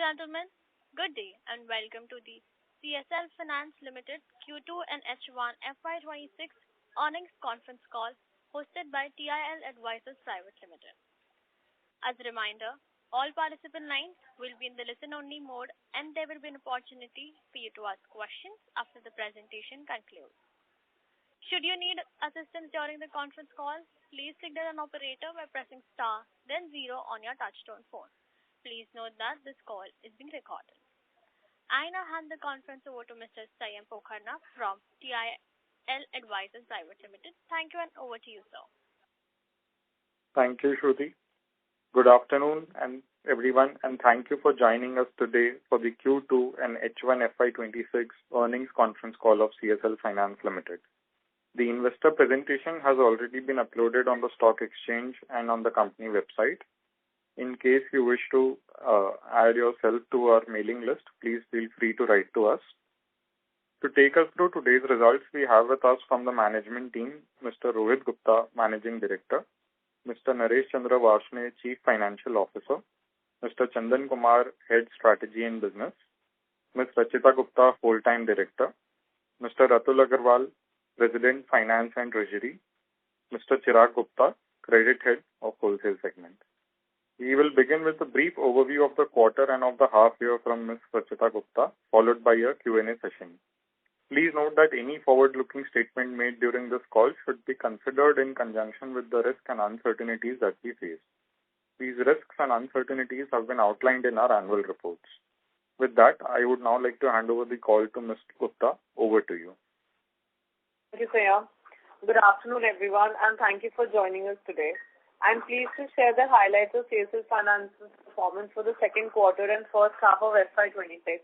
gentlemen, good day and welcome to the CSL Finance Limited Q2 and H1 FY26 earnings conference call hosted by TIL Advisors Private Limited. As a reminder, all participant lines will be in the listen-only mode and there will be an opportunity for you to ask questions after the presentation concludes. Should you need assistance during the conference call, please signal an operator by pressing star, then zero on your touchtone phone. Please note that this call is being recorded. I now hand the conference over to Mr. Sayam Pokharna from TIL Advisors Private Limited. Thank you and over to you, sir. Thank you, Shruti. Good afternoon, everyone, and thank you for joining us today for the Q2 and H1 FY26 earnings conference call of CSL Finance Limited. The investor presentation has already been uploaded on the stock exchange and on the company website. In case you wish to add yourself to our mailing list, please feel free to write to us. To take us through today's results, we have with us from the management team, Mr. Rohit Gupta, Managing Director, Mr. Naresh Chandra Varshney, Chief Financial Officer, Mr. Chandan Kumar, Head Strategy and Business, Ms. Rachita Gupta, Full-Time Director, Mr. Atul Agarwal, President, Finance and Treasury, Mr. Chirag Gupta, Credit Head of Wholesale Segment. We will begin with a brief overview of the quarter and of the half year from Ms. Rachita Gupta, followed by a Q&A session. Please note that any forward-looking statement made during this call should be considered in conjunction with the risks and uncertainties that we face. These risks and uncertainties have been outlined in our annual reports. With that, I would now like to hand over the call to Ms. Gupta. Over to you. Thank you, Sayam. Good afternoon, everyone, and thank you for joining us today. I'm pleased to share the highlights of CSL Finance's performance for the second quarter and first half of FY26.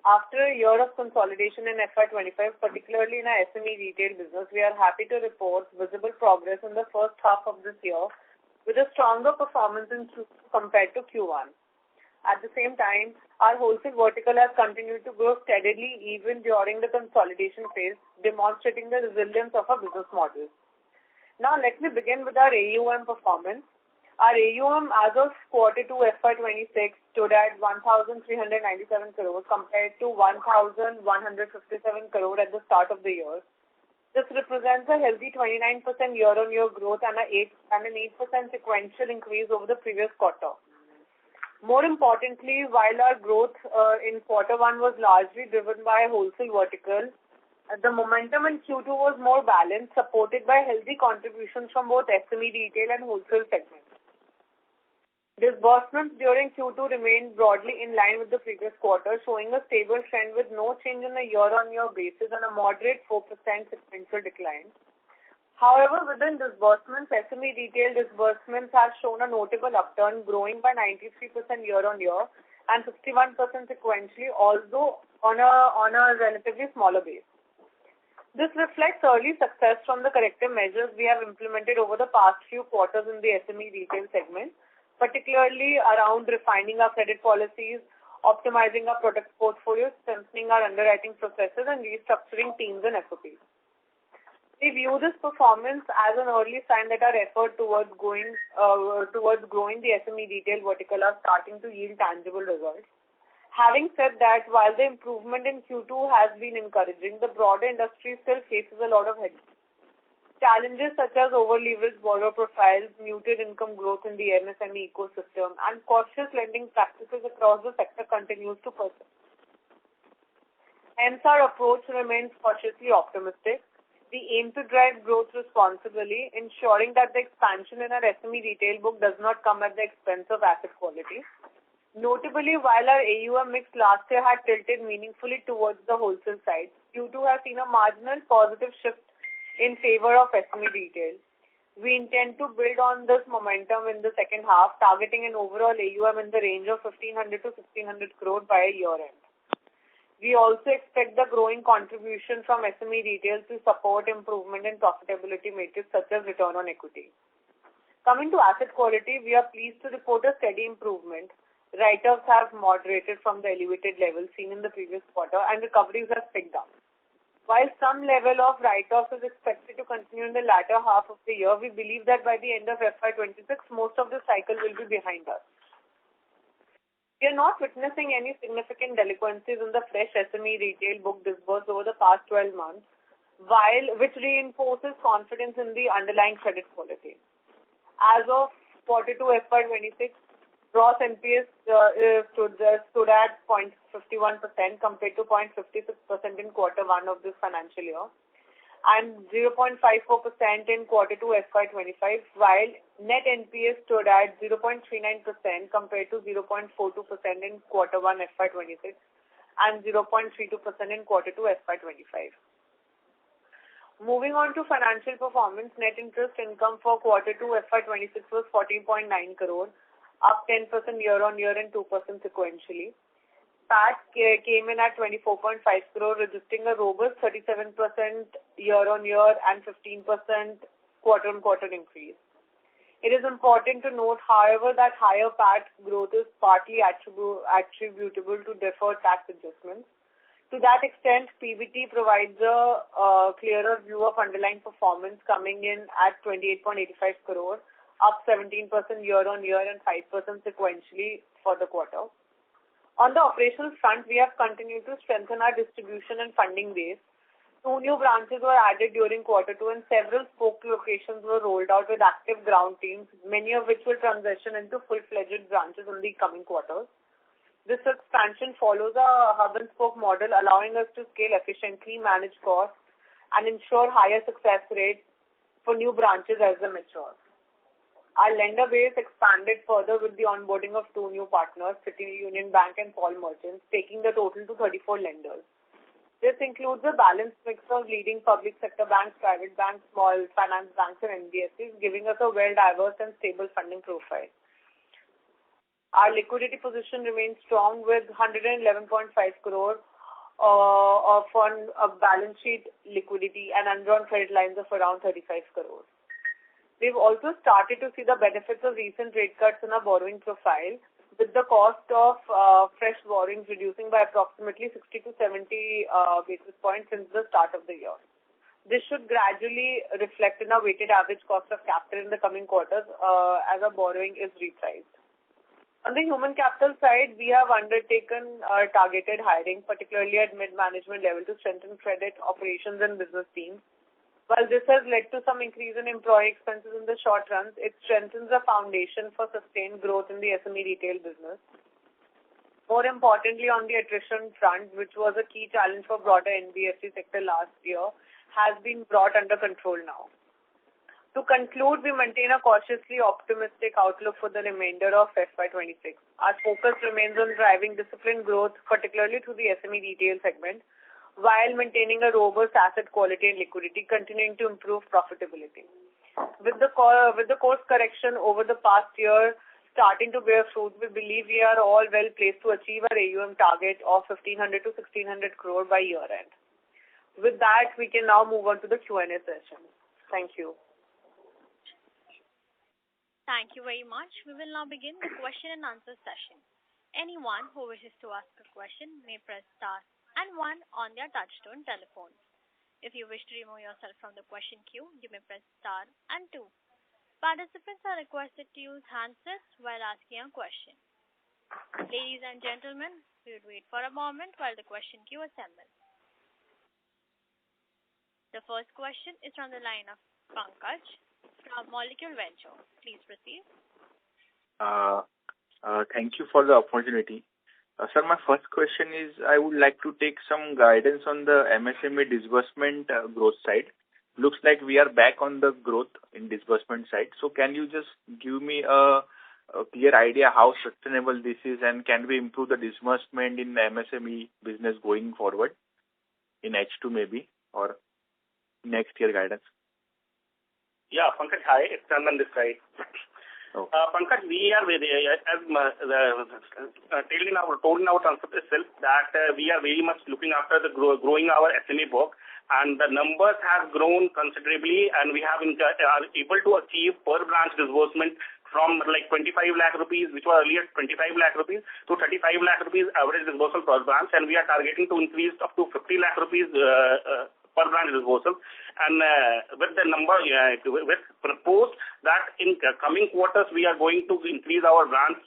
After a year of consolidation in FY25, particularly in our SME retail business, we are happy to report visible progress in the first half of this year with a stronger performance in Q2 compared to Q1. At the same time, our wholesale vertical has continued to grow steadily even during the consolidation phase, demonstrating the resilience of our business model. Now, let me begin with our AUM performance. Our AUM as of Q2 FY26 stood at 1,397 crores compared to 1,157 crores at the start of the year. This represents a healthy 29% year-on-year growth and an 8% sequential increase over the previous quarter. More importantly, while our growth in Q1 was largely driven by wholesale vertical, the momentum in Q2 was more balanced, supported by healthy contributions from both SME retail and wholesale segments. Disbursements during Q2 remained broadly in line with the previous quarter, showing a stable trend with no change on a year-on-year basis and a moderate 4% sequential decline. However, within disbursements, SME retail disbursements have shown a notable upturn, growing by 93% year-on-year and 51% sequentially, although on a relatively smaller base. This reflects early success from the corrective measures we have implemented over the past few quarters in the SME retail segment, particularly around refining our credit policies, optimizing our product portfolio, strengthening our underwriting processes, and restructuring teams and SOPs. We view this performance as an early sign that our effort towards growing the SME retail vertical are starting to yield tangible results. Having said that, while the improvement in Q2 has been encouraging, the broader industry still faces a lot of headwinds. Challenges such as over-leveraged borrower profiles, muted income growth in the MSME ecosystem, and cautious lending practices across the sector continues to persist. Hence, our approach remains cautiously optimistic. We aim to drive growth responsibly, ensuring that the expansion in our SME retail book does not come at the expense of asset quality. Notably, while our AUM mix last year had tilted meaningfully towards the wholesale side, Q2 has seen a marginal positive shift in favor of SME retail. We intend to build on this momentum in the second half, targeting an overall AUM in the range of 1,500 to 1,600 crore by year-end. We also expect the growing contribution from SME retail to support improvement in profitability metrics such as return on equity. Coming to asset quality, we are pleased to report a steady improvement. Write-offs have moderated from the elevated levels seen in the previous quarter and recoveries have picked up. While some level of write-offs is expected to continue in the latter half of the year, we believe that by the end of FY26, most of the cycle will be behind us. We are not witnessing any significant delinquencies in the fresh SME retail book disbursed over the past 12 months, which reinforces confidence in the underlying credit quality. As of quarter 2 FY26, gross NPS stood at 0.51% compared to 0.56% in quarter 1 of this financial year, and 0.54% in quarter 2 FY25, while net NPS stood at 0.39% compared to 0.42% in quarter 1 FY26 and 0.32% in quarter 2 FY25. Moving on to financial performance, net interest income for quarter 2 FY26 was 14.9 crore, up 10% year-on-year and 2% sequentially. PAT came in at 24.5 crore, registering a robust 37% year-on-year and 15% quarter-on-quarter increase. It is important to note, however, that higher PAT growth is partly attributable to deferred tax adjustments. To that extent, PBT provides a clearer view of underlying performance, coming in at 28.85 crore, up 17% year-on-year and 5% sequentially for the quarter. On the operational front, we have continued to strengthen our distribution and funding base. 2 new branches were added during quarter 2 and several spoke locations were rolled out with active ground teams, many of which will transition into full-fledged branches in the coming quarters. This expansion follows a hub and spoke model, allowing us to scale efficiently, manage costs, and ensure higher success rates for new branches as they mature. Our lender base expanded further with the onboarding of 2 new partners, City Union Bank and Paul Merchants, taking the total to 34 lenders. This includes a balanced mix of leading public sector banks, private banks, small finance banks, and NBFCs, giving us a well-diverse and stable funding profile. Our liquidity position remains strong with 111.5 crore of balance sheet liquidity and undrawn credit lines of around 35 crore. We've also started to see the benefits of recent rate cuts in our borrowing profile, with the cost of fresh borrowings reducing by approximately 60 to 70 basis points since the start of the year. This should gradually reflect in our weighted average cost of capital in the coming quarters as our borrowing is repriced. On the human capital side, we have undertaken targeted hiring, particularly at mid-management level, to strengthen credit operations and business teams. While this has led to some increase in employee expenses in the short run, it strengthens the foundation for sustained growth in the SME retail business. More importantly, on the attrition front, which was a key challenge for broader NBFC sector last year, has been brought under control now. To conclude, we maintain a cautiously optimistic outlook for the remainder of FY26. Our focus remains on driving disciplined growth, particularly through the SME retail segment, while maintaining a robust asset quality and liquidity, continuing to improve profitability. With the course correction over the past year starting to bear fruit, we believe we are all well placed to achieve our AUM target of 1,500 to 1,600 crore by year end. With that, we can now move on to the Q&A session. Thank you. Thank you very much. We will now begin the question and answer session. Anyone who wishes to ask a question may press star and 1 on their touchtone telephone. If you wish to remove yourself from the question queue, you may press star and 2. Participants are requested to use handsets while asking a question. Ladies and gentlemen, we will wait for a moment while the question queue assembles. The first question is from the line of Pankaj from Molecule Venture. Please proceed. Thank you for the opportunity. Sir, my first question is, I would like to take some guidance on the MSME disbursement growth side. Looks like we are back on the growth in disbursement side. So can you just give me a clear idea how sustainable this is, and can we improve the disbursement in the MSME business going forward in H2 maybe, or next year guidance? Yeah, Pankaj, hi, it's Chandan this side. Oh. Pankaj, we are very, as told in our transcript itself, that we are very much looking after the growing our SME book, and the numbers have grown considerably, and we have are able to achieve per branch disbursement from like 25 lakh rupees, which was earlier 25 lakh rupees, to 35 lakh rupees average disbursal per branch, and we are targeting to increase up to 50 lakh rupees per branch disbursal. And with the number, with proposed that in coming quarters we are going to increase our branch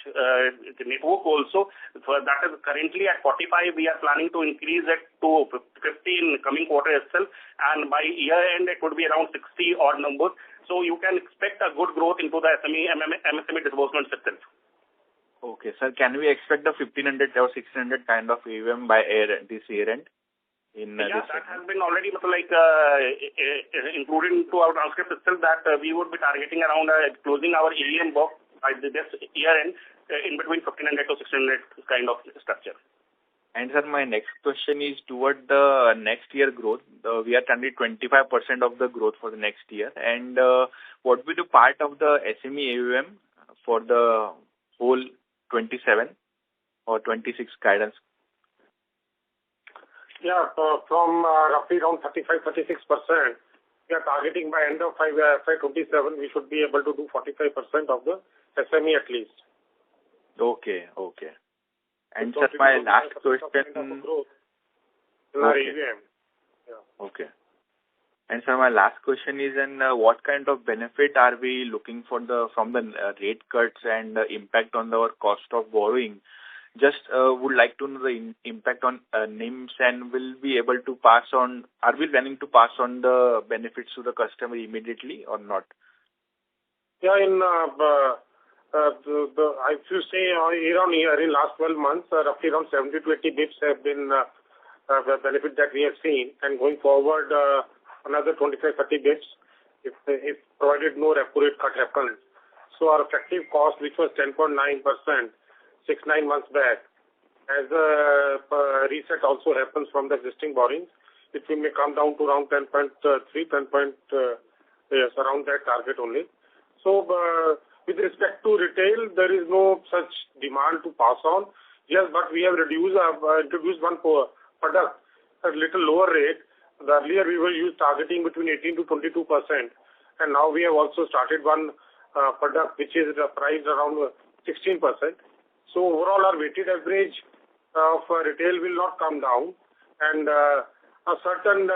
network also. That is currently at 45. We are planning to increase it to 50 in coming quarter itself. And by year end, it would be around 60 odd numbers. So you can expect a good growth into the MSME disbursements itself. Okay, sir. Can we expect the 1,500 or 1,600 kind of AUM by this year end? That has been already included into our transcript itself that we would be targeting around closing our AUM book by this year end in between 1,500 to 1,600 kind of structure. And sir, my next question is toward the next year growth. We are targeting 25% of the growth for the next year. And what will be the part of the SME AUM for the whole 27 or 26 guidance? Yeah, from roughly around 35-36%, we are targeting by end of FY27, we should be able to do 45% of the SME at least. Okay. And sir, my last question. Okay. And sir, my last question is, what kind of benefit are we looking for from the rate cuts and the impact on our cost of borrowing? Just would like to know the impact on NIMs, and are we planning to pass on the benefits to the customer immediately or not? Yeah, if you say year on year, in last 12 months, roughly around 70 to 80 bips have been the benefit that we have seen, and going forward, another 25-30 bips if provided no repo rate cut happens. So our effective cost, which was 10.9% 6-9 months back, as a reset also happens from the existing borrowings, it may come down to around 10.3, around that target only. So with respect to retail, there is no such demand to pass on. Yes, but we have introduced one product at a little lower rate. Earlier we were targeting between 18 to 22%, and now we have also started one product which is priced around 16%. So overall, our weighted average of retail will not come down, and a certain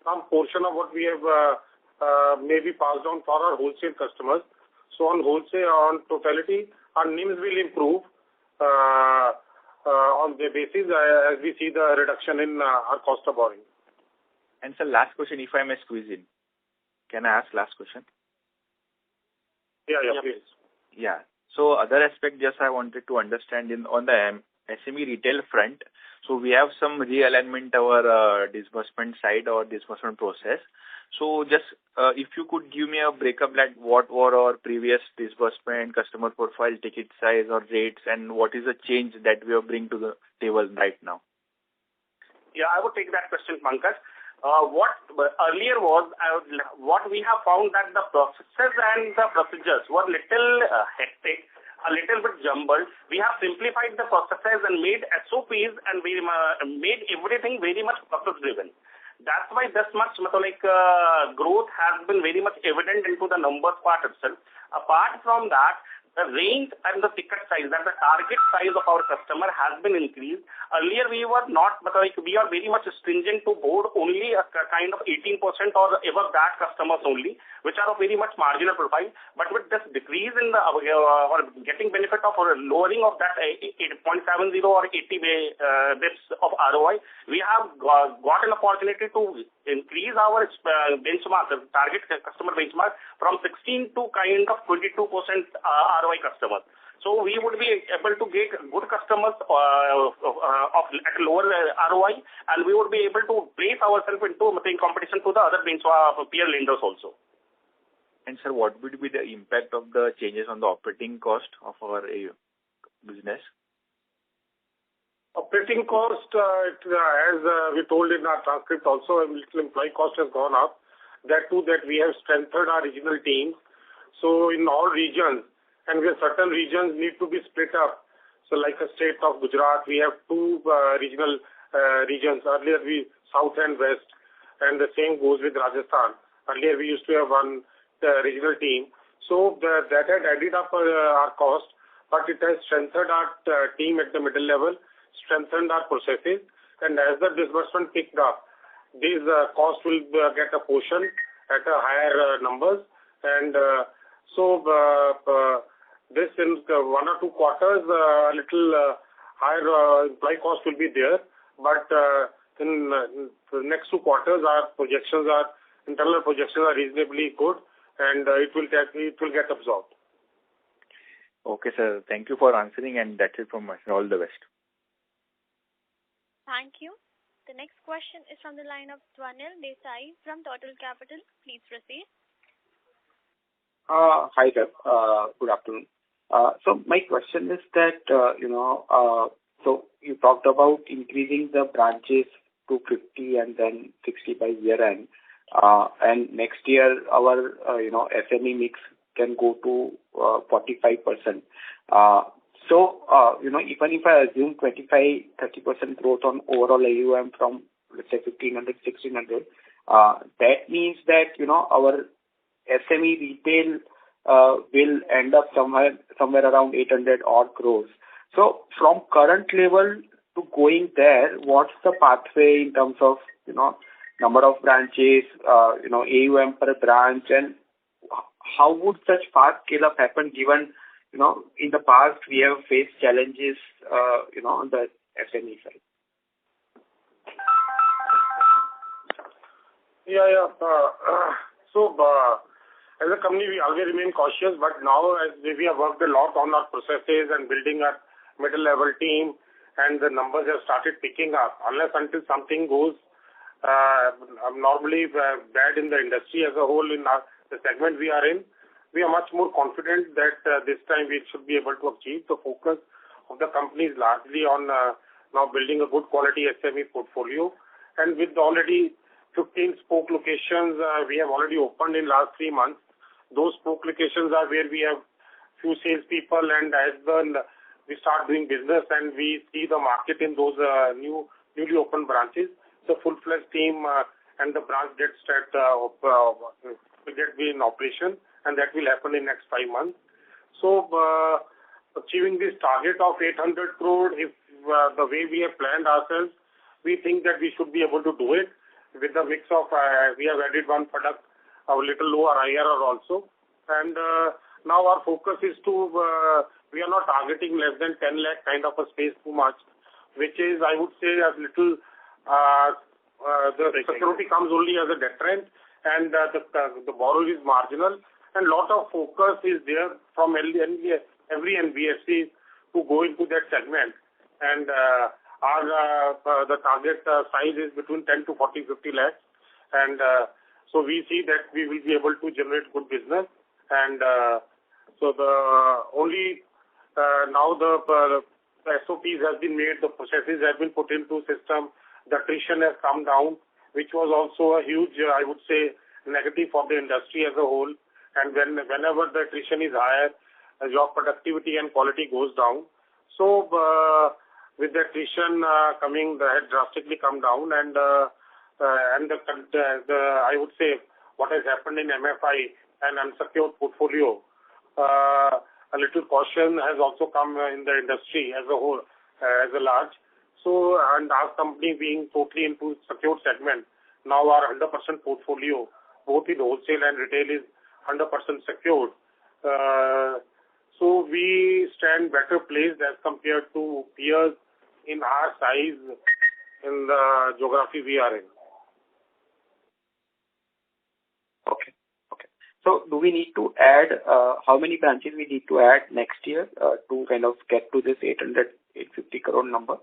some portion of what we have maybe passed on for our wholesale customers. So on wholesale, on totality, our NIMs will improve on the basis as we see the reduction in our cost of borrowing. And sir, last question, if I may squeeze in. Can I ask last question? Yeah, please. Yeah. So other aspect, just I wanted to understand on the SME retail front. So we have some realignment our disbursement side or disbursement process. So just if you could give me a breakup, like what were our previous disbursement, customer profile, ticket size or rates, and what is the change that we are bringing to the table right now? Yeah, I would take that question, Pankaj. What earlier was, what we have found that the processes and the procedures were little hectic, a little bit jumbled. We have simplified the processes and made SOPs, and we made everything very much process driven. That's why this much growth has been very much evident into the numbers part itself. Apart from that, the range and the ticket size, that the target size of our customer has been increased. Earlier we were not, but we are very much stringent to board only a kind of 18% or above that customers only, which are of very much marginal profile. But with this decrease in the or getting benefit of or lowering of that 0.70 or 80 bits of ROI, we have got an opportunity to increase our benchmark, the target customer benchmark, from 16 to kind of 22% ROI customers. So we would be able to get good customers at lower ROI, and we would be able to place ourselves into competition to the other benchmark peer lenders also. And sir, what would be the impact of the changes on the operating cost of our business? Operating cost, as we told in our transcript also, a little employee cost has gone up. That too, that we have strengthened our regional teams. So in all regions, and where certain regions need to be split up. So like a state of Gujarat, we have two regional regions. Earlier south and west, and the same goes with Rajasthan. Earlier we used to have one regional team. So that had added up our cost, but it has strengthened our team at the middle level, strengthened our processes, and as the disbursement picked up, these costs will get a portion at a higher numbers. And this in 1 or 2 quarters, a little higher employee cost will be there. But in the next 2 quarters, our internal projections are reasonably good, and it will get absorbed. Okay, sir. Thank you for answering, and that's it from us. All the best. Thank you. The next question is from the line of Swanil Desai from Total Capital. Please proceed. Hi, sir. Good afternoon. So my question is that, so you talked about increasing the branches to 50 and then 60 by year end. And next year, our, SME mix can go to 45%. Even if I assume 25-30% growth on overall AUM from, let's say, 1,500, 1,600, that means that, our SME retail will end up somewhere around 800 odd crores. So from current level to going there, what's the pathway in terms of, number of branches, AUM per branch, and how would such fast scale up happen given, in the past we have faced challenges, on the SME side? As a company, we always remain cautious, but now as we have worked a lot on our processes and building a middle level team, and the numbers have started picking up, unless until something goes normally bad in the industry as a whole in the segment we are in, we are much more confident that this time we should be able to achieve. The focus of the company is largely on now building a good quality SME portfolio, and with already 15 spoke locations we have already opened in last 3 months. Those spoke locations are where we have few salespeople, and as we start doing business and we see the market in those newly opened branches, the full-fledged team and the branch gets be in operation, and that will happen in next 5 months. So achieving this target of 800 crore, if the way we have planned ourselves, we think that we should be able to do it with the mix of we have added one product, a little lower IRR also. And now our focus is to, we are not targeting less than 10 lakh kind of a space too much, which is, I would say, a little, the security comes only as a deterrent, and the borrow is marginal. And lot of focus is there from every NBFC to go into that segment. And the target size is between 10 to 40, 50 lakhs. And so we see that we will be able to generate good business. And so the only now the SOPs has been made, the processes have been put into system, the attrition has come down, which was also a huge, I would say, negative for the industry as a whole. And whenever the attrition is higher, job productivity and quality goes down. So with the attrition coming, the had drastically come down, and I would say what has happened in MFI and unsecured portfolio, a little caution has also come in the industry as a whole, as a large. So, and our company being totally into secured segment, now our 100% portfolio, both in wholesale and retail, is 100% secured. So we stand better placed as compared to peers in our size in the geography we are in. Okay. So do we need to add, how many branches we need to add next year to kind of get to this 850 crore number?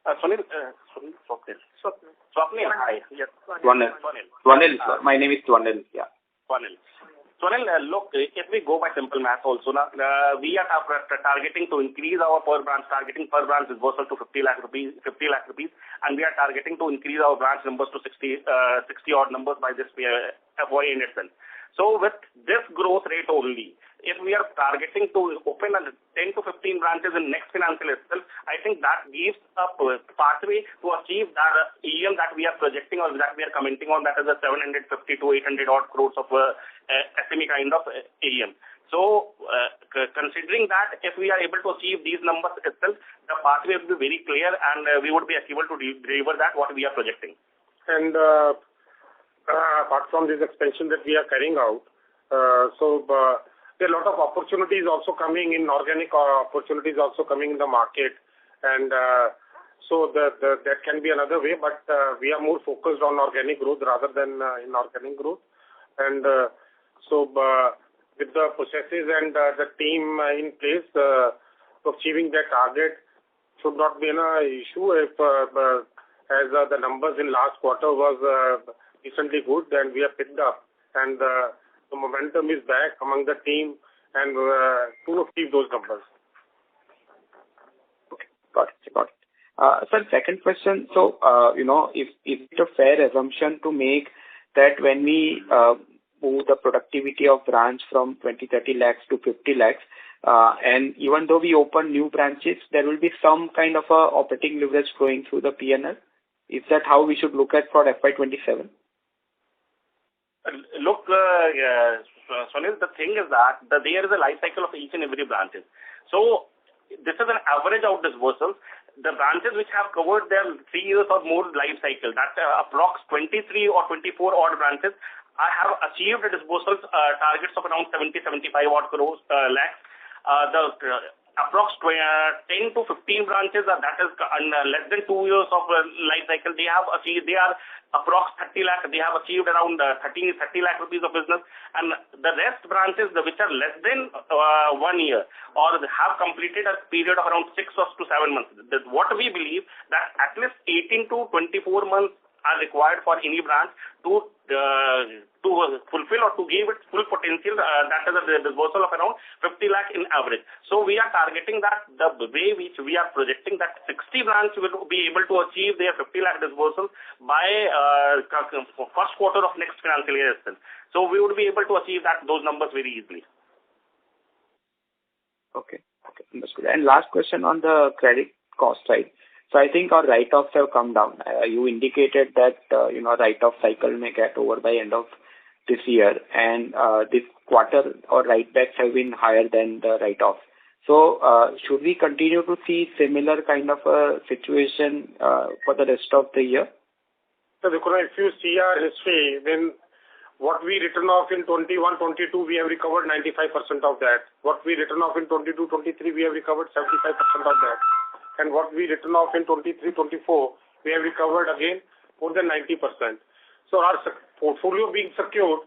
Swapnil, hi. Yes. Swanil, sir. My name is Swanil, yeah. Swapnil, look, if we go by simple math also, we are targeting to increase our per branch disbursal to 50 lakh rupees, and we are targeting to increase our branch numbers to 60 odd numbers by this FY in itself. So with this growth rate only, if we are targeting to open 10 to 15 branches in next financial itself, I think that gives a pathway to achieve that AUM that we are projecting or that we are commenting on, that is a 750 to 800 odd crores of SME kind of AUM. So considering that, if we are able to achieve these numbers itself, the pathway will be very clear, and we would be able to deliver that what we are projecting. And apart from this expansion that we are carrying out, there are a lot of opportunities also coming in, organic opportunities also coming in the market. And that can be another way, but we are more focused on organic growth rather than inorganic growth. And with the processes and the team in place, achieving that target should not be an issue. If as the numbers in last quarter was decently good, then we have picked up, and the momentum is back among the team and to achieve those numbers. Okay, got it. Sir, second question. So, if it's a fair assumption to make that when we move the productivity of branch from 20-30 lakhs to 50 lakhs, and even though we open new branches, there will be some kind of a operating leverage flowing through the P&L. Is that how we should look at for FY27? Look, Sunil, the thing is that there is a life cycle of each and every branch. So this is an average out disbursals. The branches which have covered their 3 years or more life cycle, that's approx 23 or 24 odd branches, I have achieved the disbursals targets of around 70-75 odd crores lakhs. Approx 10 to 15 branches that is less than 2 years of life cycle, they have achieved, they are approx 30 lakh, they have achieved around 30 lakh rupees of business, and the rest branches which are less than 1 year or have completed a period of around 6 or to 7 months. What we believe that at least 18 to 24 months are required for any branch to fulfill or to give its full potential. That is a disbursal of around 50 lakh in average. So we are targeting that the way which we are projecting that 60 branches will be able to achieve their 50 lakh disbursal by first quarter of next financial year itself. So we would be able to achieve those numbers very easily. Okay, understood. And last question on the credit cost side. So I think our write-offs have come down. You indicated that write-off cycle may get over by end of this year, and this quarter our write-backs have been higher than the write-off. So should we continue to see similar kind of a situation for the rest of the year? So if you see our history, then what we written off in 21-22, we have recovered 95% of that. What we written off in 22-23, we have recovered 75% of that. And what we written off in 23-24, we have recovered again more than 90%. So our portfolio being secured,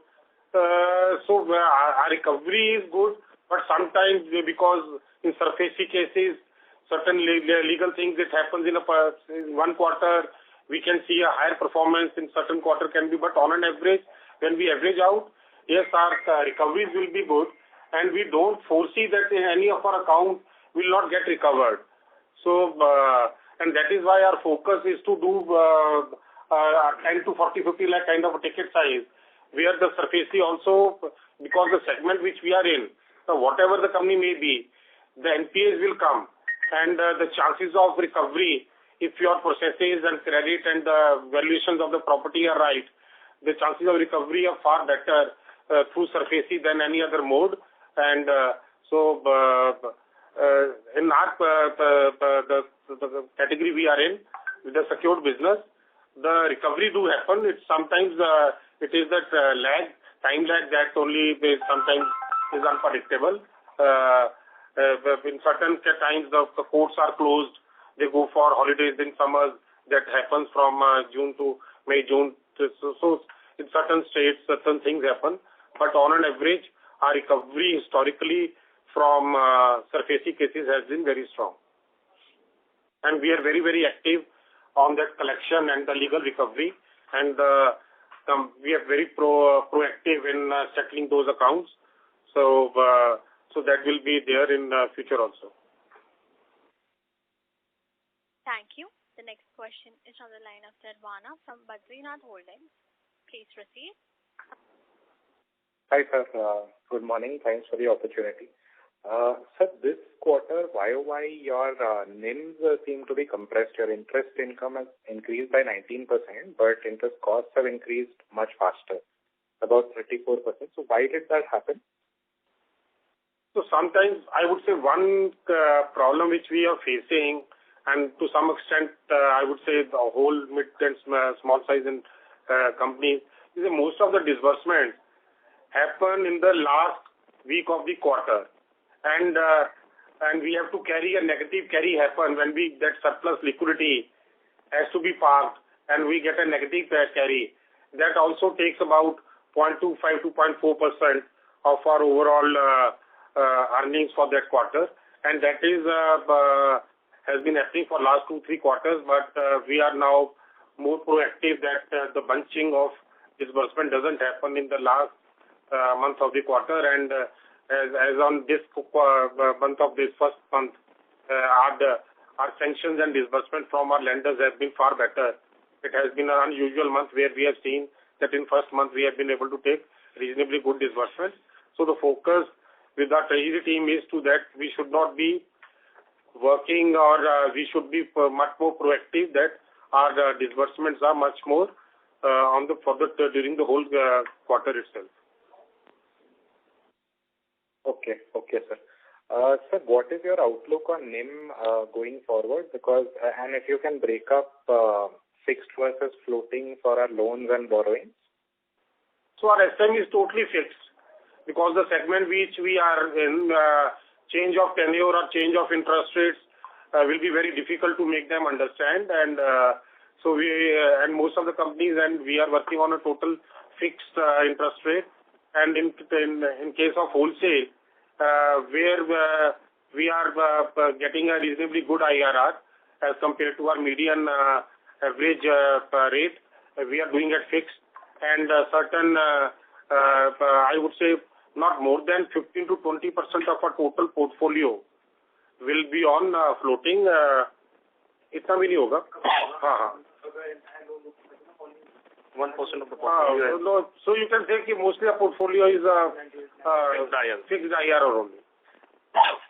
so our recovery is good, but sometimes because in surfacey cases, certain legal things that happens in one quarter, we can see a higher performance in certain quarter can be, but on an average, when we average out, yes, our recoveries will be good, and we don't foresee that in any of our accounts will not get recovered. So, and that is why our focus is to do 10 to 40, 50 lakh kind of a ticket size, where the surfacey also, because the segment which we are in, so whatever the company may be, the NPAs will come, and the chances of recovery, if your processes and credit and the valuations of the property are right, the chances of recovery are far better through surfacey than any other mode. And in our the category we are in, with the secured business, the recovery do happen. It's sometimes it is that time lag that only sometimes is unpredictable. In certain times the courts are closed. They go for holidays in summers. That happens from June to May, June. So in certain states, certain things happen. But on an average, our recovery historically from surfacey cases has been very strong. And we are very, very active on that collection and the legal recovery. And we are very proactive in settling those accounts. So that will be there in future also. Thank you. The next question is on the line of Nirvana from Badrinath Holdings. Please proceed. Hi, sir. Good morning. Thanks for the opportunity. Sir, this quarter, YOY, your NIMs seem to be compressed. Your interest income has increased by 19%, but interest costs have increased much faster, about 34%. So why did that happen? So sometimes I would say one problem which we are facing and to some extent, I would say the whole mid and small size and companies, most of the disbursements happen in the last week of the quarter, and we have to carry a negative carry happen when that surplus liquidity has to be parked, and we get a negative carry. That also takes about 0.25 to 0.4% of our overall earnings for that quarter, and that is has been happening for last 2-3 quarters, but we are now more proactive that the bunching of disbursement doesn't happen in the last month of the quarter, and as on this month of this first month, our sanctions and disbursement from our lenders have been far better. It has been an unusual month where we have seen that in first month we have been able to take reasonably good disbursements. So the focus with our treasury team is to that we should not be working, or we should be much more proactive that our disbursements are much more during the whole quarter itself. Okay, sir. Sir, what is your outlook on NIM going forward? Because and if you can break up fixed versus floating for our loans and borrowings. So our SM is totally fixed because the segment which we are in, change of tenure or change of interest rates will be very difficult to make them understand, and so we and most of the companies, and we are working on a total fixed interest rate. And in case of wholesale, where we are getting a reasonably good IRR as compared to our median average rate, we are doing it fixed, and certain I would say not more than 15 to 20% of our total portfolio will be on floating. इतना भी नहीं होगा. हाँ. 1% of the portfolio. No, so you can say that mostly our portfolio is fixed IRR only.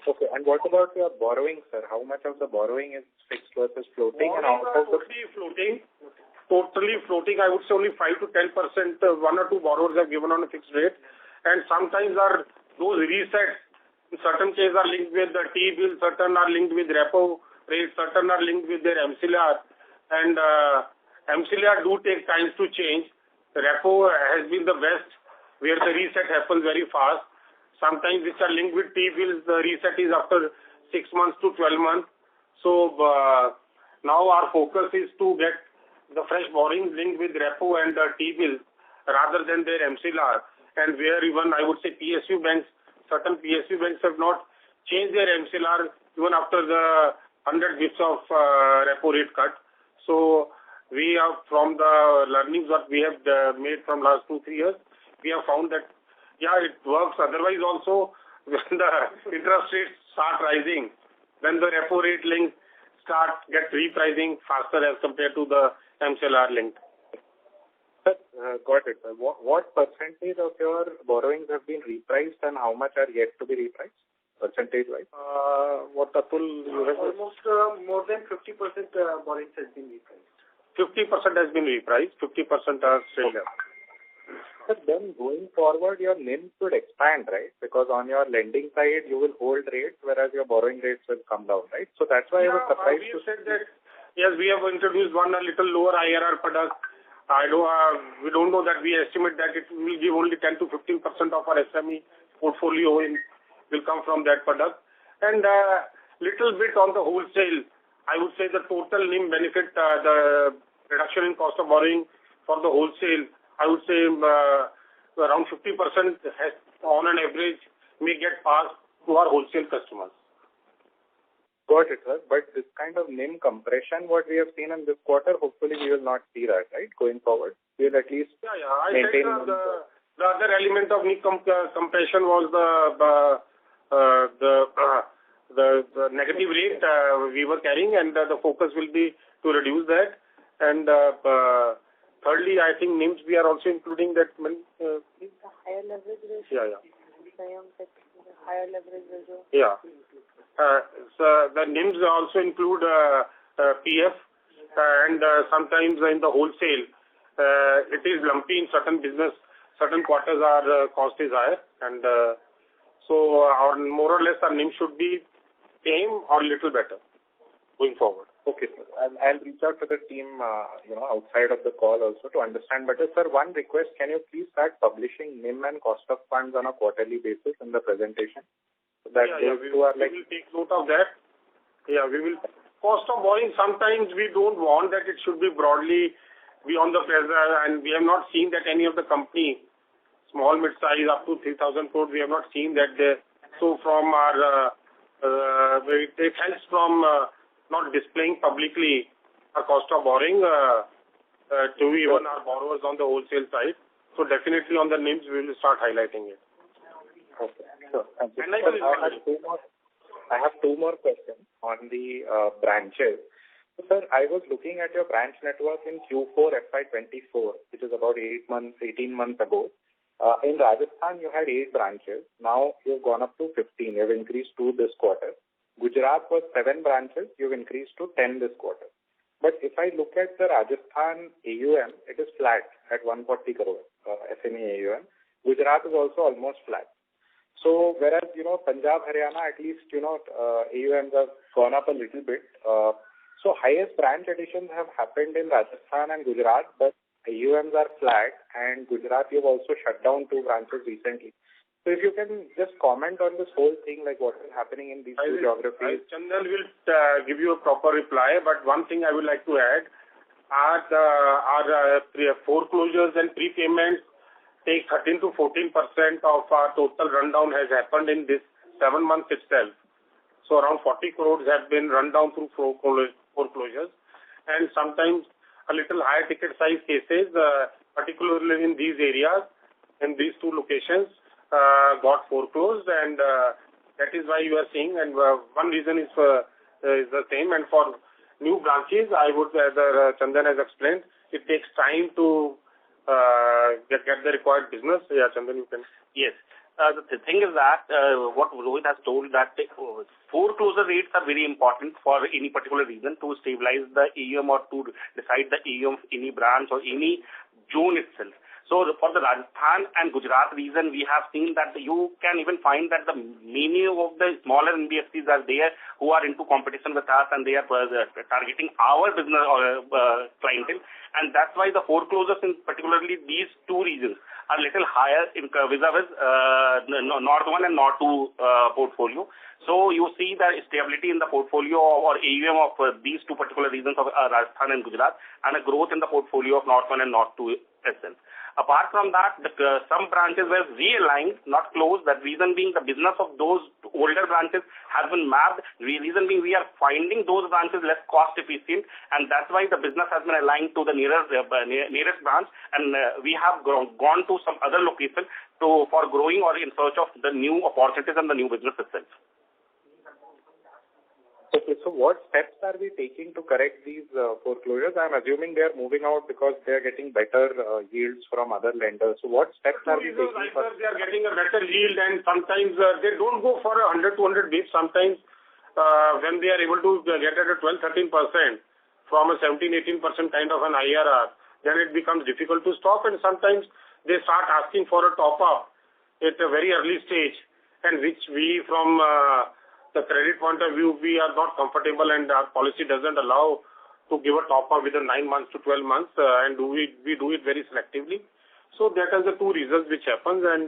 Okay, and what about your borrowing, sir? How much of the borrowing is fixed versus floating? Borrowing and out of totally floating, I would say only 5 to 10%, one or two borrowers have given on a fixed rate, and sometimes those resets in certain cases are linked with the T-bill, certain are linked with repo rate, certain are linked with their MCLR, and MCLR do take times to change. Repo has been the best, where the reset happens very fast. Sometimes which are linked with T-bills, the reset is after 6 months to 12 months. So now our focus is to get the fresh borrowings linked with repo and T-bills rather than their MCLR. And where even I would say PSU banks, certain PSU banks have not changed their MCLR even after the 100 bits of repo rate cut. So we have, from the learnings that we have made from last 2-3 years, we have found that yeah, it works. Otherwise also, when the interest rates start rising, then the repo rate link get repricing faster as compared to the MCLR link. Got it. What percentage of your borrowings have been repriced and how much are yet to be repriced, percentage-wise? What Atul, you have? Almost more than 50% borrowings has been repriced. 50% has been repriced, 50% are still there. But then going forward, your NIM should expand, right? Because on your lending side, you will hold rates, whereas your borrowing rates will come down, right? So that's why I was surprised to said that, yes, we have introduced one a little lower IRR product. We don't know that we estimate that it will give only 10 to 15% of our SME portfolio will come from that product. And little bit on the wholesale, I would say the total NIM benefit, the reduction in cost of borrowing for the wholesale, I would say around 50% has, on an average, may get passed to our wholesale customers. Got it, sir. But this kind of NIM compression, what we have seen in this quarter, hopefully we will not see that, right, going forward? We will at least maintain... I said the other element of NIM compression was the negative rate we were carrying, and the focus will be to reduce that. And thirdly, I think NIMs we are also including that. The higher leverage ratio. Higher leverage ratio. Yeah. So the NIMs also include PF, and sometimes in the wholesale, it is lumpy in certain business. Certain quarters our cost is higher, and so our more or less our NIM should be same or little better going forward. Okay, sir. I'll reach out to the team, outside of the call also to understand better. Sir, one request, can you please start publishing NIM and cost of funds on a quarterly basis in the presentation? So that we will take note of that. Yeah, we will. Cost of borrowing, sometimes we don't want that it should be broadly be on the pressure, and we have not seen that any of the company, small, mid-size, up to 3,000 crores, we have not seen that they, so from our, it helps from not displaying publicly our cost of borrowing to even our borrowers on the wholesale side. So definitely on the NIMs, we will start highlighting it. Okay, sure. Thank you. And I have two more questions on the branches. So, sir, I was looking at your branch network in Q4 FY24, which is about 18 months ago. In Rajasthan, you had 8 branches. Now you've gone up to 15. You've increased 2 this quarter. Gujarat was 7 branches. You've increased to 10 this quarter. But if I look at the Rajasthan AUM, it is flat at 140 crores, SME AUM. Gujarat is also almost flat. So whereas, Punjab, Haryana, at least, AUMs have gone up a little bit. So highest branch additions have happened in Rajasthan and Gujarat, but AUMs are flat, and Gujarat, you've also shut down 2 branches recently. So if you can just comment on this whole thing, like what is happening in these 2 geographies. Chandan will give you a proper reply, but one thing I would like to add, our foreclosures and prepayments take 13 to 14% of our total rundown has happened in this 7 months itself. So around 40 crores have been run down through foreclosures, and sometimes a little higher ticket size cases, particularly in these areas, in these 2 locations, got foreclosed, and that is why you are seeing, and one reason is the same. And for new branches, I would, as Chandan has explained, it takes time to get the required business. Yeah, Chandan, you can. Yes. The thing is that what Rohit has told, that foreclosure rates are very important for any particular reason to stabilize the AUM or to decide the AUM of any branch or any zone itself. So for the Rajasthan and Gujarat region, we have seen that you can even find that the many of the smaller NBFCs are there who are into competition with us, and they are targeting our business or clientele, and that's why the foreclosures in particularly these 2 regions are little higher in vis-a-vis North 1 and North 2 portfolio. So you see the stability in the portfolio or AUM of these 2 particular regions of Rajasthan and Gujarat, and a growth in the portfolio of North 1 and North 2 itself. Apart from that, some branches were realigned, not closed. The reason being the business of those older branches has been mapped. The reason being we are finding those branches less cost efficient, and that's why the business has been aligned to the nearest branch, and we have gone to some other location for growing or in search of the new opportunities and the new business itself. Okay, so what steps are we taking to correct these foreclosures? I'm assuming they are moving out because they are getting better yields from other lenders. So what steps are we taking? Either they are getting a better yield, and sometimes they don't go for 100, 200 basis. Sometimes when they are able to get at a 12-13% from a 17-18% kind of an IRR, then it becomes difficult to stop, and sometimes they start asking for a top-up at a very early stage, and which we from the credit point of view, we are not comfortable, and our policy doesn't allow to give a top-up within 9 months to 12 months, and we do it very selectively. So that is the 2 reasons which happens, and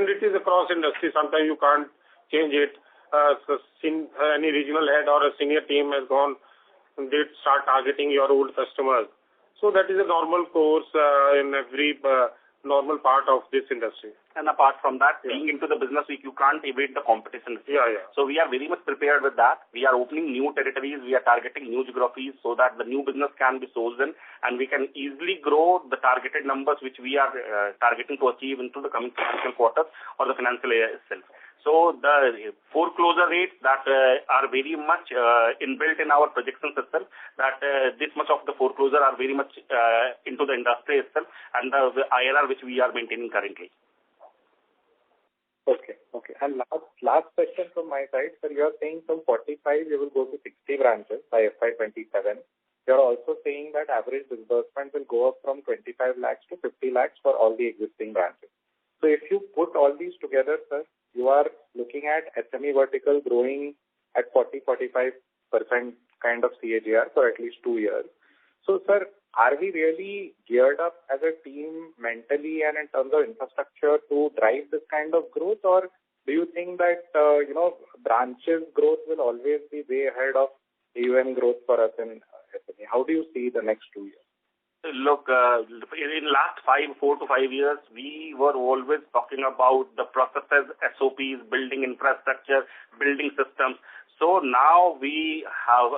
it is across industry. Sometimes you can't change it. Any regional head or a senior team has gone, and they start targeting your old customers. So that is a normal course in every normal part of this industry. And apart from that, being into the business, you can't evade the competition. Yeah. So we are very much prepared with that. We are opening new territories. We are targeting new geographies so that the new business can be chosen, and we can easily grow the targeted numbers which we are targeting to achieve into the coming financial quarters or the financial year itself. So the foreclosure rates that are very much inbuilt in our projections itself, that this much of the foreclosure are very much into the industry itself, and the IRR which we are maintaining currently. Okay. And last question from my side, sir. You are saying from 45 you will go to 60 branches by FY27. You are also saying that average disbursement will go up from 25 lakhs to 50 lakhs for all the existing branches. So if you put all these together, sir, you are looking at SME vertical growing at 40-45% kind of CAGR for at least 2 years. So, sir, are we really geared up as a team mentally and in terms of infrastructure to drive this kind of growth, or do you think that branches growth will always be way ahead of AUM growth for us in SME? How do you see the next 2 years? Look, in last 4 to 5 years, we were always talking about the processes, SOPs, building infrastructure, building systems. So now we have,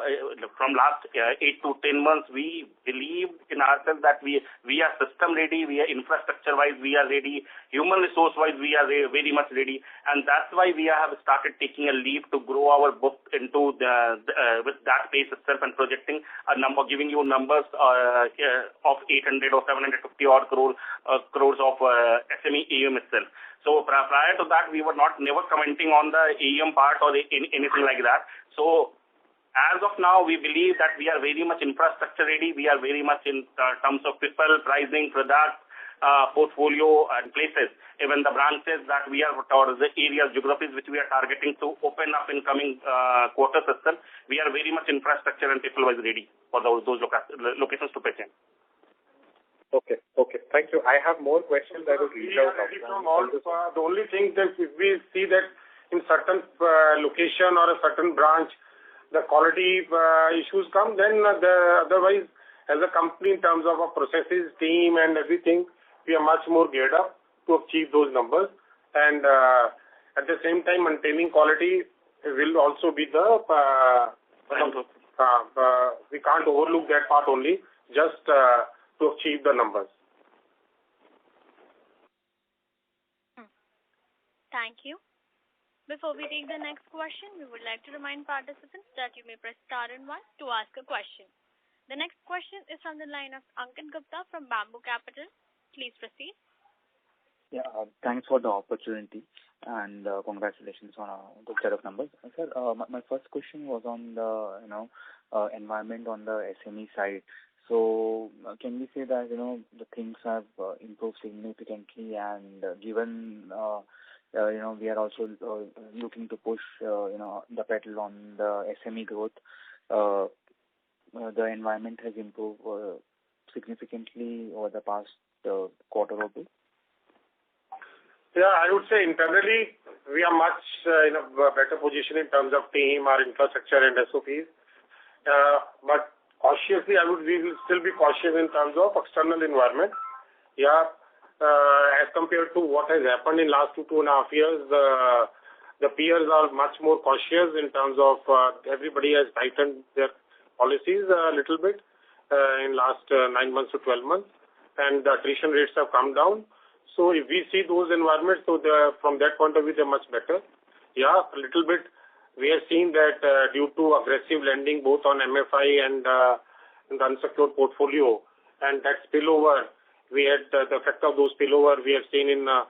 from last 8 to 10 months, we believe in ourselves that we are system ready, we are infrastructure wise, we are ready, human resource wise, we are very much ready, and that's why we have started taking a leap to grow our book into with that pace itself and projecting a number, giving you numbers of 800 or 750 odd crores of SME AUM itself. So prior to that, we were never commenting on the AUM part or anything like that. So as of now, we believe that we are very much infrastructure ready. We are very much in terms of people, pricing, product, portfolio, and places. Even the branches that we are, or the areas, geographies which we are targeting to open up in coming quarters itself, we are very much infrastructure and people-wise ready for those locations to pitch in. Okay. Thank you. I have more questions. I will reach out. The only thing that if we see that in certain location or a certain branch, the quality issues come, then otherwise, as a company, in terms of our processes, team, and everything, we are much more geared up to achieve those numbers. And at the same time, maintaining quality will also be the we can't overlook that part only. Just to achieve the numbers. Thank you. Before we take the next question, we would like to remind participants that you may press star and 1 to ask a question. The next question is from the line of Ankit Gupta from Bamboo Capital. Please proceed. Yeah, thanks for the opportunity and congratulations on a good set of numbers. Sir, my first question was on the environment on the SME side. So can we say that the things have improved significantly, and given we are also looking to push the pedal on the SME growth, the environment has improved significantly over the past quarter or two? Yeah, I would say internally we are much in a better position in terms of team, our infrastructure and SOPs. But cautiously, we will still be cautious in terms of external environment. Yeah, as compared to what has happened in last 2.5 years, the peers are much more cautious in terms of everybody has tightened their policies a little bit in last 9 months to 12 months, and the attrition rates have come down. So if we see those environments, so from that point of view, they're much better. Yeah, a little bit. We have seen that due to aggressive lending both on MFI and in the unsecured portfolio, and that spillover, we had the effect of those spillover we have seen in the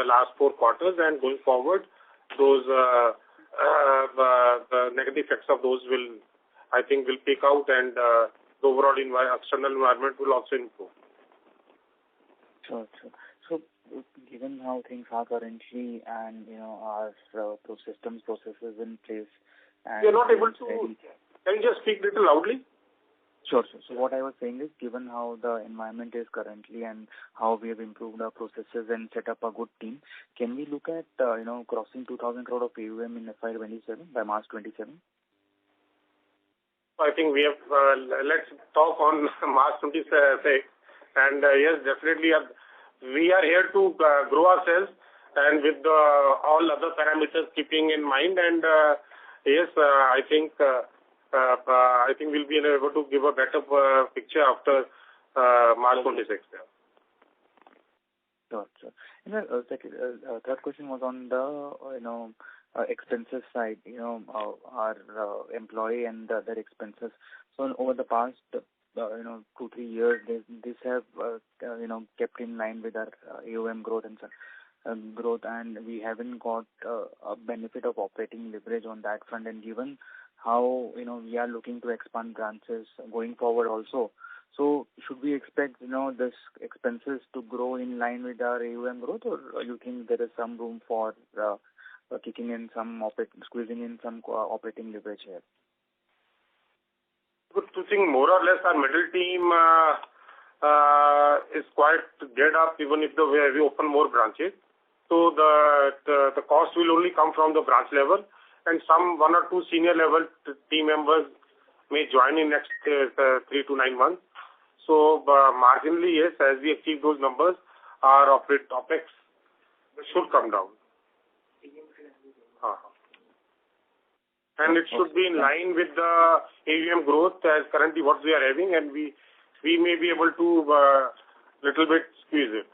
last 4 quarters, and going forward, those the negative effects of those will peak out, and the overall external environment will also improve. Sure. So, given how things are currently, and our processes in place, and you're not able to. Can you just speak a little loudly? Sure. So what I was saying is, given how the environment is currently and how we have improved our processes and set up a good team, can we look at crossing 2,000 crore of AUM in FY27 by March 27? I think we have. Let's talk on March 26, and yes, definitely. We are here to grow ourselves, and with all other parameters keeping in mind, and yes, I think we'll be able to give a better picture after March 26. Sure. And the third question was on the expenses side. Our employee and the other expenses. So over the past 2-3 years, this have kept in line with our AUM growth and we haven't got a benefit of operating leverage on that front. And given how we are looking to expand branches going forward also, so should we expect this expenses to grow in line with our AUM growth, or you think there is some room for kicking in some squeezing in some operating leverage here? Good to think more or less our middle team is quite geared up even if we open more branches. So the cost will only come from the branch level, and one or two senior level team members may join in next 3 to 9 months. So marginally, yes, as we achieve those numbers, our OPEX should come down. And it should be in line with the AUM growth as currently what we are having, and we may be able to little bit squeeze it.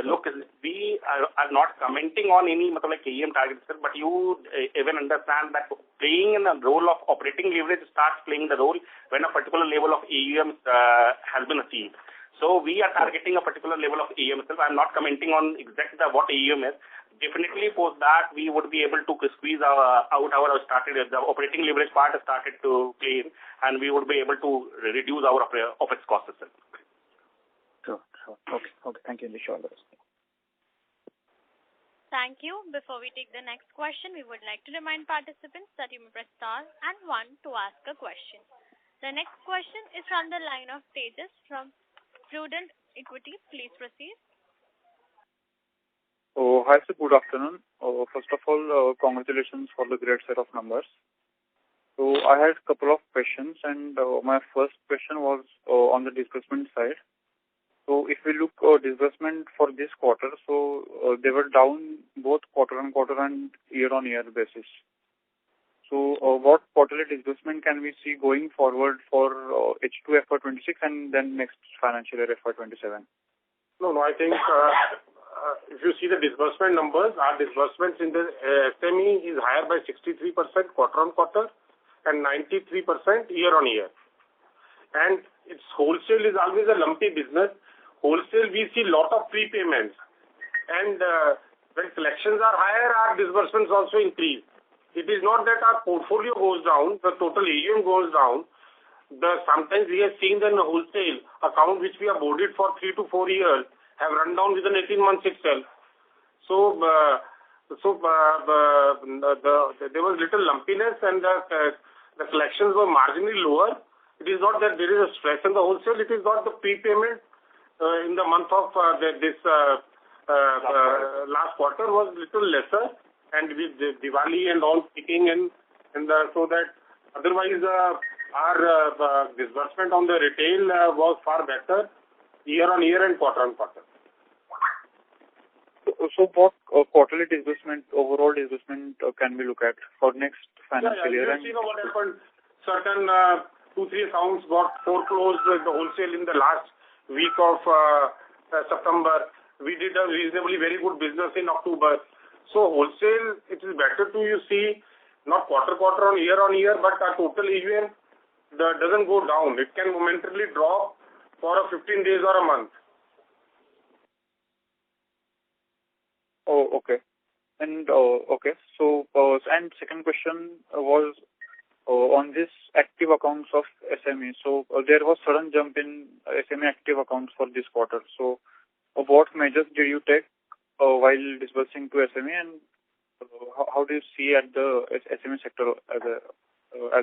Look, we are not commenting on any like AUM targets, sir, but you even understand that playing in the role of operating leverage starts playing the role when a particular level of AUM has been achieved. So we are targeting a particular level of AUM itself. I'm not commenting on exactly what AUM is. Definitely post that we would be able to squeeze the operating leverage part has started to play in, and we would be able to reduce our OPEX costs itself. Sure. Okay. Thank you. Wish you all the best. Thank you. Before we take the next question, we would like to remind participants that you may press star and 1 to ask a question. The next question is from the line of Tejas from Prudent Equity. Please proceed. Oh, hi, sir. Good afternoon. First of all, congratulations for the great set of numbers. So I had a couple of questions, and my first question was on the disbursement side. So if we look disbursement for this quarter, so they were down both quarter-on-quarter and year-on-year basis. So what quarterly disbursement can we see going forward for H2 FY26 and then next financial year FY27? No, I think if you see the disbursement numbers, our disbursements in the SME is higher by 63% quarter-on-quarter and 93% year-on-year. And its wholesale is always a lumpy business. Wholesale, we see lot of prepayments. And when collections are higher, our disbursements also increase. It is not that our portfolio goes down, the total AUM goes down. Sometimes we have seen that in the wholesale account which we have boarded for 3 to 4 years have run down within 18 months itself. So there was little lumpiness, and the collections were marginally lower. It is not that there is a stress in the wholesale. It is not the prepayment in the month of last quarter was little lesser, and with Diwali and all kicking in, so that otherwise our disbursement on the retail was far better year-on-year and quarter-on-quarter. So what quarterly disbursement, overall disbursement can we look at for next financial year? You know what happened? Certain 2-3 accounts got foreclosed with the wholesale in the last week of September. We did a reasonably very good business in October. So wholesale, it is better to see not quarter on year, but our total AUM doesn't go down. It can momentarily drop for 15 days or a month. Oh, okay. And okay. So and second question was on this active accounts of SME. So there was sudden jump in SME active accounts for this quarter. So what measures did you take while disbursing to SME, and how do you see at the SME sector as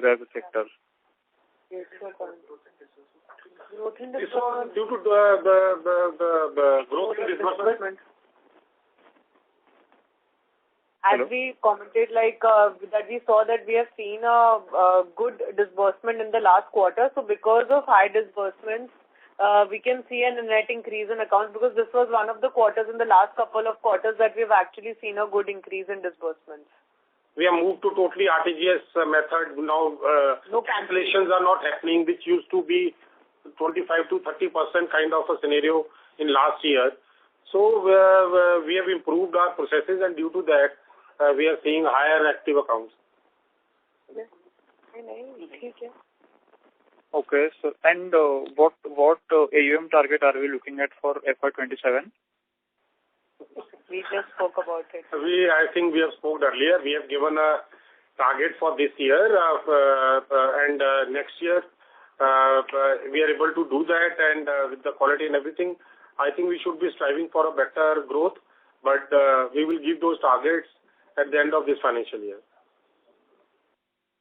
a sector? This was due to the growth in disbursement. As we commented, that we saw that we have seen a good disbursement in the last quarter. So because of high disbursements, we can see a net increase in accounts, because this was one of the quarters in the last couple of quarters that we've actually seen a good increase in disbursements. We have moved to totally RTGS method now. No cancellations are not happening, which used to be 25 to 30% kind of a scenario in last year. So we have improved our processes, and due to that, we are seeing higher active accounts. Okay, so and what AUM target are we looking at for FY27? We just spoke about it. I think we have spoke earlier. We have given a target for this year, and next year we are able to do that, and with the quality and everything, I think we should be striving for a better growth. but we will give those targets at the end of this financial year.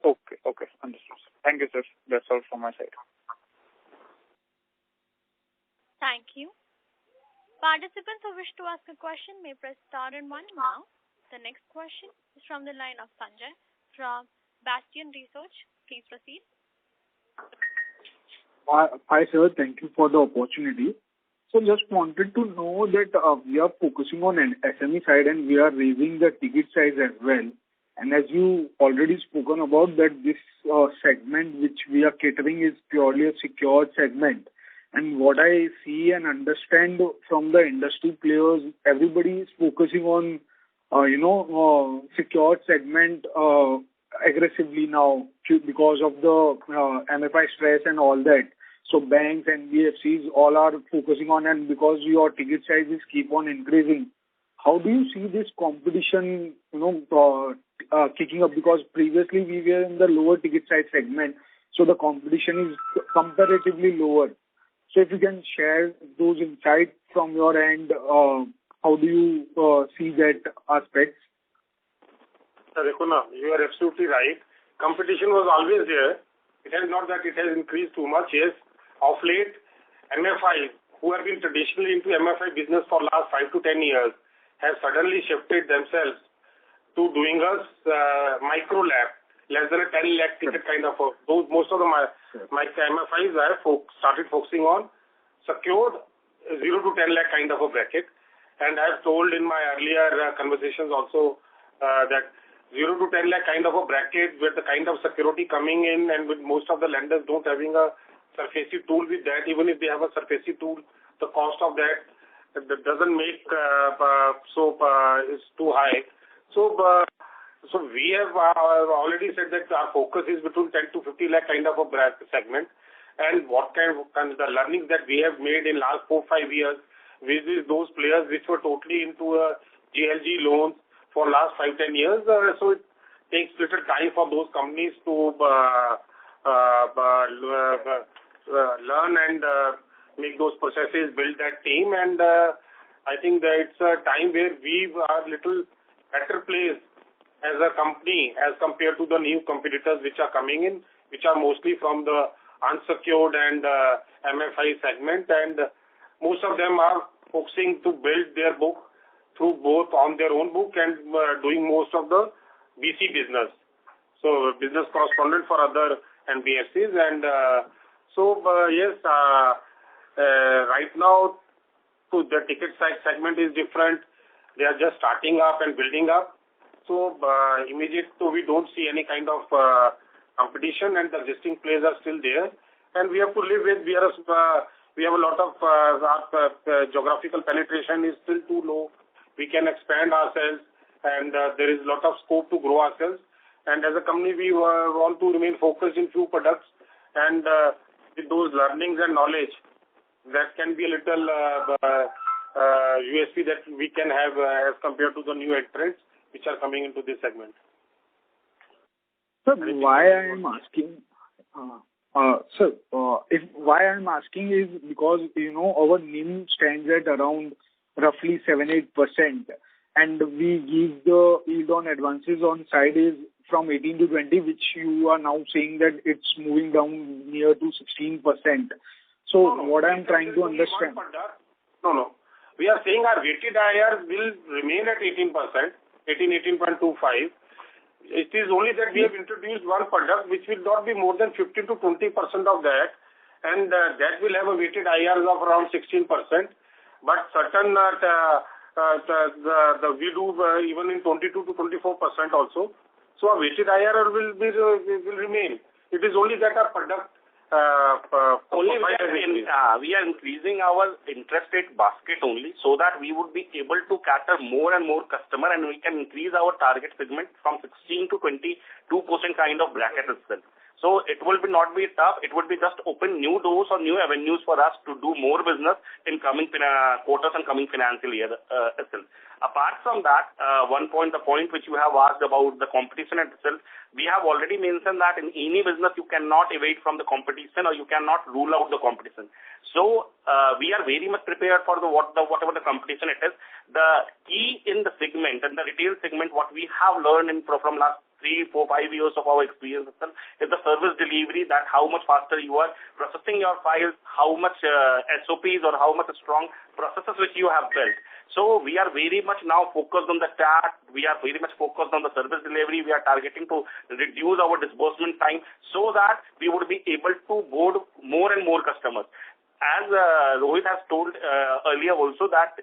Okay, understood. Thank you, sir. That's all from my side. Thank you. Participants who wish to ask a question may press star and one now. The next question is from the line of Sanjay from Bastion Research. Please proceed. Hi, sir. Thank you for the opportunity. So just wanted to know that we are focusing on an SME side and we are raising the ticket size as well. And as you already spoken about that this segment which we are catering is purely a secured segment. And what I see and understand from the industry players, everybody is focusing on, secured segment aggressively now because of the MFI stress and all that. So banks and NBFCs all are focusing on, and because your ticket sizes keep on increasing, how do you see this competition, kicking up? Because previously we were in the lower ticket size segment, so the competition is comparatively lower. So if you can share those insights from your end, how do you see that aspect? Rekuna, you are absolutely right. Competition was always there. It is not that it has increased too much. Yes, of late, MFI, who have been traditionally into MFI business for last 5 to 10 years, have suddenly shifted themselves to doing us micro lab, less than a 10 lakh ticket kind of. Most of the MFIs have started focusing on secured 0 to 10 lakh kind of a bracket. And I have told in my earlier conversations also that 0 to 10 lakh kind of a bracket with the kind of security coming in, and with most of the lenders don't having a SARFAESI tool with that. Even if they have a SARFAESI tool, the cost of that doesn't make is too high. So we have already said that our focus is between 10 to 50 lakh kind of a segment, and what kind of the learnings that we have made in last 4-5 years with those players which were totally into GLG loans for last 5-10 years. So it takes little time for those companies to learn and make those processes, build that team, and I think that it's a time where we are little better placed as a company as compared to the new competitors which are coming in, which are mostly from the unsecured and MFI segment, and most of them are focusing to build their book through both on their own book and doing most of the BC business. So business correspondent for other NBFCs, and yes, right now the ticket size segment is different. They are just starting up and building up. So we don't see any kind of competition, and the existing players are still there, and we have to live with. We have a lot of geographical penetration is still too low. We can expand ourselves, and there is a lot of scope to grow ourselves. And as a company, we want to remain focused in few products, and with those learnings and knowledge, that can be a little USP that we can have as compared to the new entrants which are coming into this segment. Sir, why I'm asking is because our NIM stands at around roughly 7-8%, and we give the yield on advances on side is from 18 to 20, which you are now saying that it's moving down near to 16%. So what I'm trying to understand. No. We are saying our weighted IR will remain at 18%, 18.25. It is only that we have introduced one product which will not be more than 15 to 20% of that, and that will have a weighted IR of around 16%. But certain we do even in 22 to 24% also. So our weighted IR will remain. It is only that our product we are increasing our interest rate basket only, so that we would be able to cater more and more customer, and we can increase our target segment from 16 to 22% kind of bracket itself. So it will not be tough. It would be just open new doors or new avenues for us to do more business in coming quarters and coming financial year itself. Apart from that, the point which you have asked about the competition itself, we have already mentioned that in any business you cannot evade from the competition or you cannot rule out the competition. So we are very much prepared for whatever the competition it is. The key in the segment, in the retail segment, what we have learned from last 3, 4, 5 years of our experience is the service delivery, that how much faster you are processing your files, how much SOPs or how much strong processes which you have built. So we are very much now focused on the chat. We are very much focused on the service delivery. We are targeting to reduce our disbursement time so that we would be able to board more and more customers. As Rohit has told earlier also that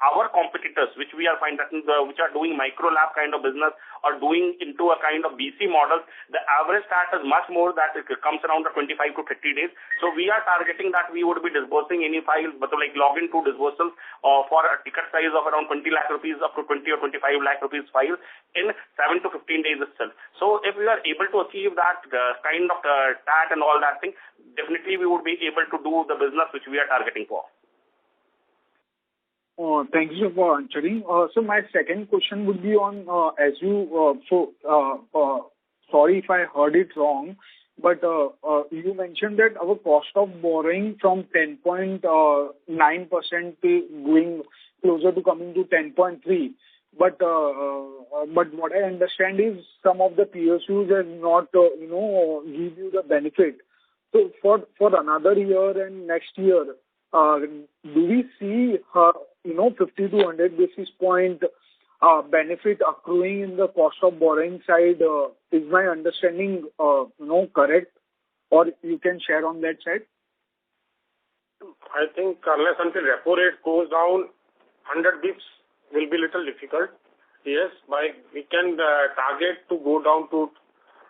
our competitors, which we are finding which are doing micro lab kind of business or doing into a kind of BC model, the average start is much more, that it comes around the 25 to 30 days. So we are targeting that we would be disbursing any file, but like login to disbursal for a ticket size of around 20 lakh rupees up to 20 or 25 lakh rupees file in 7 to 15 days itself. So if we are able to achieve that kind of TAT and all that thing, definitely we would be able to do the business which we are targeting for. Thank you for answering. So my second question would be on, sorry if I heard it wrong, but you mentioned that our cost of borrowing from 10.9% going closer to coming to 10.3%. But what I understand is some of the PSUs have not, give you the benefit. So for another year and next year, do we see 50 to 100 basis point benefit accruing in the cost of borrowing side? Is my understanding correct, or you can share on that side? I think unless until repo rate goes down, 100 bips will be little difficult. Yes, we can target to go down to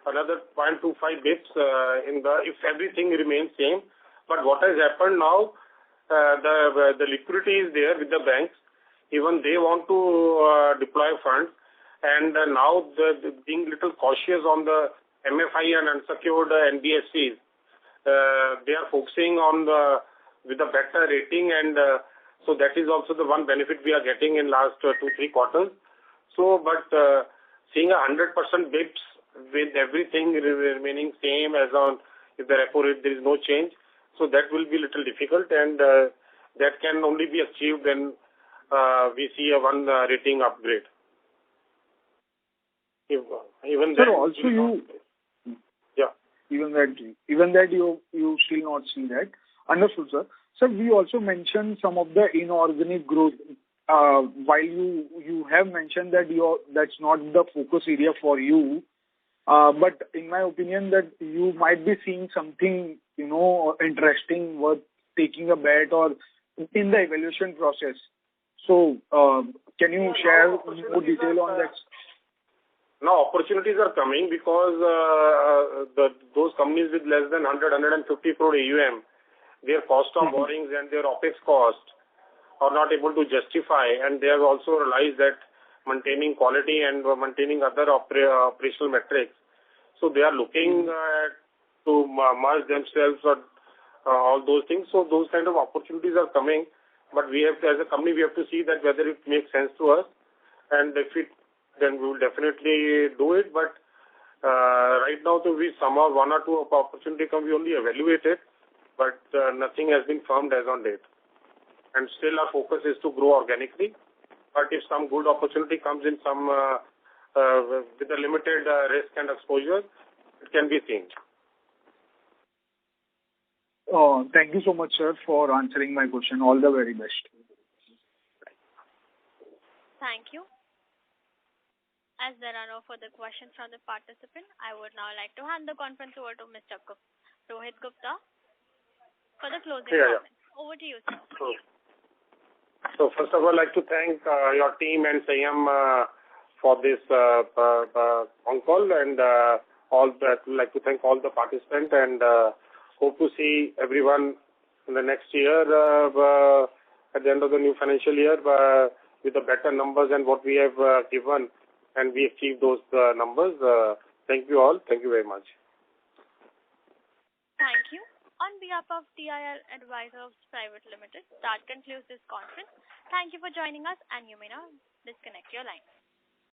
another 0.25 bips if everything remains same. But what has happened now, the liquidity is there with the banks. Even they want to deploy funds, and now being little cautious on the MFI and unsecured NBFCs. They are focusing on with a better rating, and so that is also the one benefit we are getting in last 2-3 quarters. So, but seeing 100% bips with everything remaining same as on if the repo rate there is no change, so that will be little difficult, and that can only be achieved when we see a one rating upgrade. Even Sir, that also you, yeah. Even that you still not see that. Understood, sir. Sir, we also mentioned some of the inorganic growth. While you have mentioned that that's not the focus area for you, but in my opinion, that you might be seeing something interesting worth taking a bet or in the evaluation process. So, can you share more detail on that? No, opportunities are coming because those companies with less than 150 crore AUM, their cost of borrowings and their OPEX cost are not able to justify, and they have also realized that maintaining quality and maintaining other operational metrics. So they are looking to merge themselves or all those things. So those kind of opportunities are coming, but we have to, as a company, we have to see that whether it makes sense to us, and if it, then we will definitely do it. But right now, so we somehow one or two opportunity come, we only evaluate it, but nothing has been firmed as on date. And still our focus is to grow organically. But if some good opportunity comes in some with a limited risk and exposure, it can be seen. Thank you so much, sir, for answering my question. All the very best. Thank you. As there are no further questions from the participant, I would now like to hand the conference over to Mr. Rohit Gupta for the closing comments. Over to you, sir. So first of all, I'd like to thank your team and Sayam for this Concall, and I'd like to thank all the participants, and hope to see everyone in the next year at the end of the new financial year with the better numbers and what we have given, and we achieve those numbers. Thank you all. Thank you very much. Thank you. On behalf of TIL Advisors Private Limited, that concludes this conference. Thank you for joining us, and you may now disconnect your line.